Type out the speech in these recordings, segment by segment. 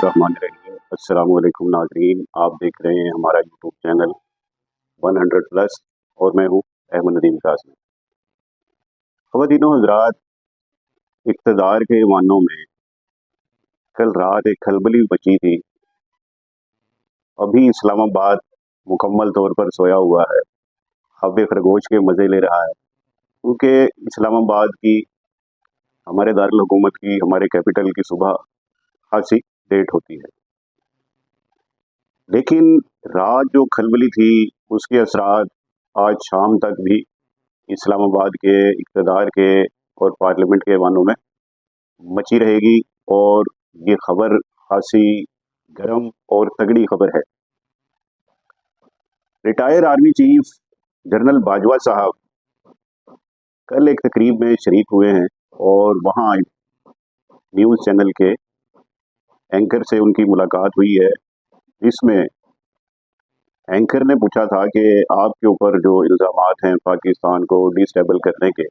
बिस्मिल्लाहिर्रहमानिर्रहीम। अस्सलाम वालेकुम नाज़रीन, आप देख रहे हैं हमारा यूट्यूब चैनल 100 प्लस और मैं हूँ अहमद नदीम कासमी। ख़वातीनो हज़रात, इक़्तिदार के ऐवानों में कल रात एक खलबली मची थी। अभी इस्लामाबाद मुकम्मल तौर पर सोया हुआ है, हब्बे खरगोश के मज़े ले रहा है, क्योंकि इस्लामाबाद की, हमारे दारुल हुकूमत की, हमारे कैपिटल की सुबह खासी लेट होती है। लेकिन रात जो खलबली थी उसके असरात आज शाम तक भी इस्लामाबाद के इक़्तिदार के और पार्लियामेंट के ऐवानों में मची रहेगी, और ये खबर खासी गर्म और तगड़ी खबर है। Retire army chief general Bajwa साहब कल एक तकरीब में शरीक हुए हैं और वहाँ न्यूज़ चैनल के एंकर से उनकी मुलाकात हुई है, जिसमें एंकर ने पूछा था कि आपके ऊपर जो इल्ज़ामात हैं पाकिस्तान को डिस्टेबल करने के,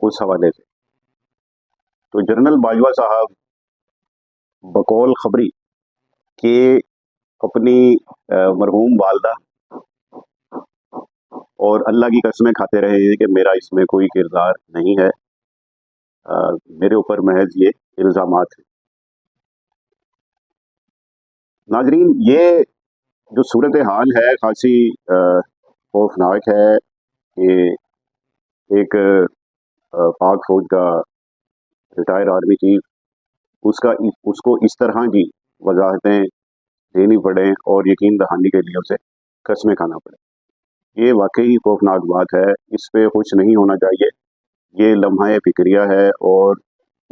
उस हवाले से। तो जनरल बाजवा साहब बकौल खबरी के अपनी मरहूम वालदा और अल्लाह की कसमें खाते रहे हैं कि मेरा इसमें कोई किरदार नहीं है, मेरे ऊपर महज ये इल्ज़ामात हैं। नाज़रीन, ये जो सूरत हाल है खासी खौफनाक है कि एक पाक फौज का रिटायर आर्मी चीफ उसको इस तरह की वजाहतें देनी पड़े और यकीन दहानी के लिए उसे कसमें खाना पड़े। ये वाकई खौफनाक बात है, इस पे खुश नहीं होना चाहिए। ये लम्हा फिक्रिया है और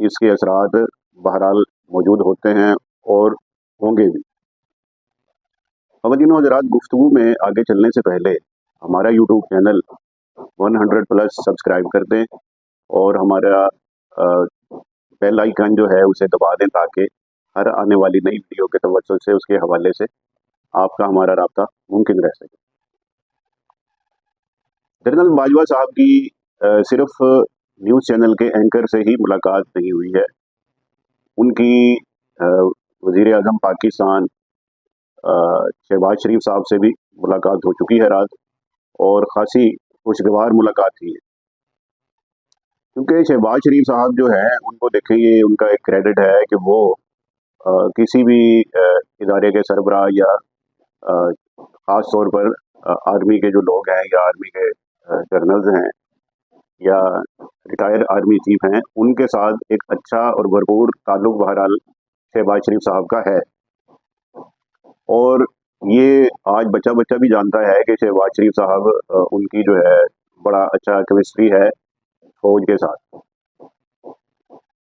इसके असरात बहरहाल मौजूद होते हैं और होंगे भी। ख़वातीनो हज़रात, गुफ्तगू में आगे चलने से पहले हमारा यूट्यूब चैनल 100 प्लस सब्सक्राइब कर दें और हमारा बेल आइकन जो है उसे दबा दें, ताकि हर आने वाली नई वीडियो के तवज्जुह से, उसके हवाले से आपका हमारा राब्ता मुमकिन रह सके। जनरल बाजवा साहब की सिर्फ न्यूज़ चैनल के एंकर से ही मुलाकात नहीं हुई है, उनकी वज़ीर आज़म पाकिस्तान शहबाज शरीफ साहब से भी मुलाकात हो चुकी है रात, और ख़ासी खुशगवार मुलाकात थी। क्योंकि शहबाज शरीफ साहब जो है, उनको देखेंगे, उनका एक क्रेडिट है कि वो किसी भी इदारे के सरबराह या ख़ास तौर पर आर्मी के जो लोग हैं या आर्मी के जनरल्स हैं या रिटायर आर्मी चीफ हैं, उनके साथ एक अच्छा और भरपूर ताल्लुक़ बहरहाल शहबाज शरीफ साहब का है। और ये आज बच्चा बच्चा भी जानता है कि शहबाज शरीफ साहब उनकी जो है बड़ा अच्छा केमिस्ट्री है फौज के साथ।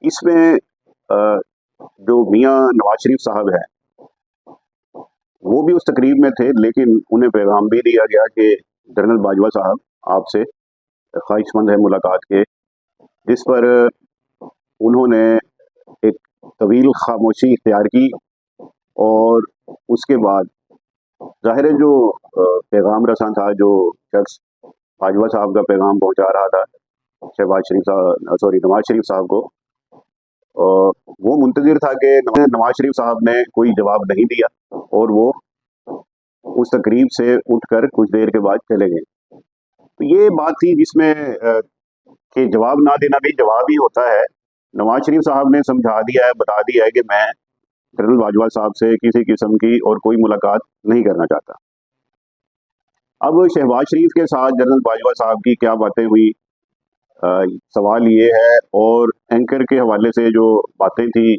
इसमें जो मियाँ नवाज शरीफ साहब हैं, वो भी उस तकरीब में थे, लेकिन उन्हें पैगाम भी दिया गया कि जनरल बाजवा साहब आपसे ख्वाहिशमंद है मुलाकात के, जिस पर उन्होंने एक तवील खामोशी इख्तियार की। और उसके बाद ज़ाहिर है जो पैगाम रसां था, जो शख्स बाजवा साहब का पैगाम पहुंचा रहा था नवाज शरीफ साहब को, वो मुंतज़िर था कि नवाज शरीफ साहब ने कोई जवाब नहीं दिया और वो उस तकरीब से उठकर कुछ देर के बाद चले गए। तो ये बात थी जिसमें कि जवाब ना देना भी जवाब ही होता है। नवाज शरीफ साहब ने समझा दिया है, बता दिया है कि मैं जनरल बाजवा साहब से किसी किस्म की और कोई मुलाकात नहीं करना चाहता। अब शहबाज शरीफ के साथ जनरल बाजवा साहब की क्या बातें हुई, सवाल ये है। और एंकर के हवाले से जो बातें थी,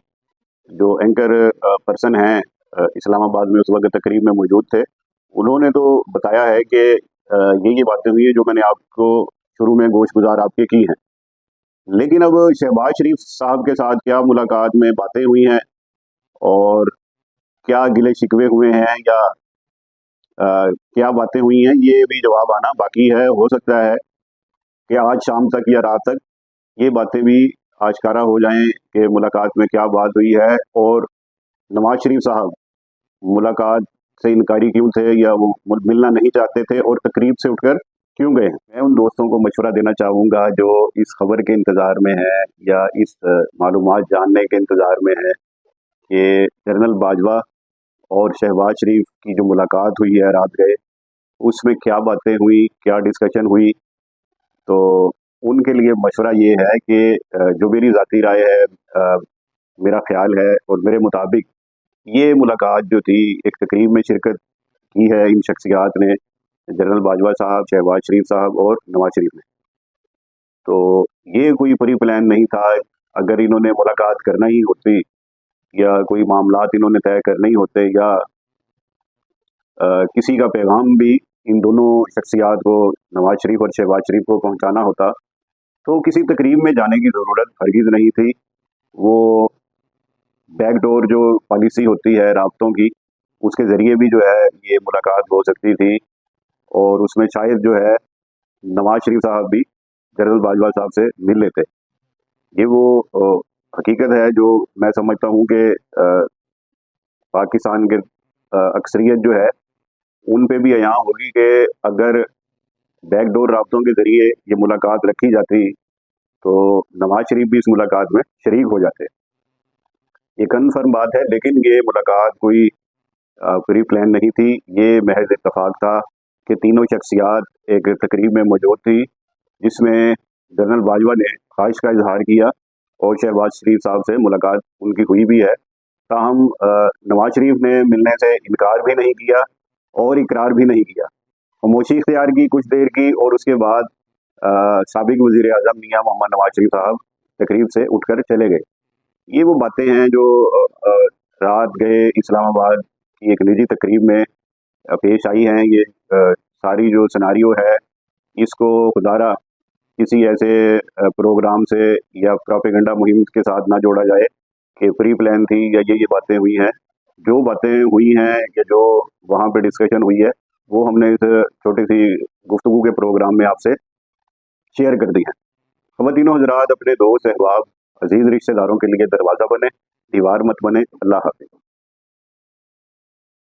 जो एंकर पर्सन हैं इस्लामाबाद में उस वक्त तकरीब में मौजूद थे, उन्होंने तो बताया है कि ये बातें हुई है जो मैंने आपको शुरू में गोश गुजार आपके की हैं। लेकिन अब शहबाज शरीफ साहब के साथ क्या मुलाकात में बातें हुई हैं और क्या गिले शिकवे हुए हैं या क्या बातें हुई हैं, ये भी जवाब आना बाकी है। हो सकता है कि आज शाम तक या रात तक ये बातें भी आश्कारा हो जाएं कि मुलाकात में क्या बात हुई है और नवाज शरीफ साहब मुलाकात से इनकारी क्यों थे या वो मिलना नहीं चाहते थे और तकरीब से उठकर क्यों गए हैं। मैं उन दोस्तों को मशवरा देना चाहूँगा जो इस खबर के इंतज़ार में है या इस मालूमात जानने के इंतज़ार में है کہ جنرل باجوہ اور شہباز شریف کی جو ملاقات ہوئی ہے رات گئے، اس میں کیا باتیں ہوئی، کیا ڈسکشن ہوئی. تو ان کے لیے مشورہ یہ ہے کہ جو میری ذاتی رائے ہے، میرا خیال ہے اور میرے مطابق یہ ملاقات جو تھی ایک تقریب میں شرکت کی ہے ان شخصیات نے، جنرل باجوہ صاحب، شہباز شریف صاحب اور نواز شریف نے. تو یہ کوئی پری پلان نہیں تھا. اگر انہوں نے ملاقات کرنا ہی ہوتی یا کوئی معاملات انہوں نے طے کرنے ہی ہوتے یا کسی کا پیغام بھی ان دونوں شخصیات کو، نواز شریف اور شہباز شریف کو پہنچانا ہوتا، تو کسی تقریب میں جانے کی ضرورت ہرگز نہیں تھی. وہ بیک ڈور جو پالیسی ہوتی ہے رابطوں کی، اس کے ذریعے بھی جو ہے یہ ملاقات ہو سکتی تھی، اور اس میں شاید جو ہے نواز شریف صاحب بھی جنرل باجوہ صاحب سے مل لیتے. یہ وہ حقیقت ہے جو میں سمجھتا ہوں کہ پاکستان کے اکثریت جو ہے ان پہ بھی عیاں ہوگی کہ اگر بیک ڈور رابطوں کے ذریعے یہ ملاقات رکھی جاتی تو نواز شریف بھی اس ملاقات میں شریک ہو جاتے. یہ کنفرم بات ہے، لیکن یہ ملاقات کوئی پری پلان نہیں تھی. یہ محض اتفاق تھا کہ تینوں شخصیات ایک تقریب میں موجود تھی جس میں جنرل باجوہ نے خواہش کا اظہار کیا اور شہباز شریف صاحب سے ملاقات ان کی ہوئی بھی ہے. تاہم نواز شریف نے ملنے سے انکار بھی نہیں کیا اور اقرار بھی نہیں کیا، خاموشی اختیار کی کچھ دیر کی، اور اس کے بعد سابق وزیر اعظم میاں محمد نواز شریف صاحب تقریب سے اٹھ کر چلے گئے. یہ وہ باتیں ہیں جو رات گئے اسلام آباد کی ایک نجی تقریب میں پیش آئی ہیں. یہ ساری جو سناریو ہے اس کو خدارہ کسی ایسے پروگرام سے یا پروپیگنڈا مہم کے ساتھ نہ جوڑا جائے کہ پری پلان تھی یا یہ باتیں ہوئی ہیں. جو باتیں ہوئی ہیں یا جو وہاں پہ ڈسکشن ہوئی ہے وہ ہم نے اس چھوٹی سی گفتگو کے پروگرام میں آپ سے شیئر کر دی ہیں. خواتین و حضرات، اپنے دوست احباب عزیز رشتہ داروں کے لیے دروازہ بنے، دیوار مت بنے. اللہ حافظ.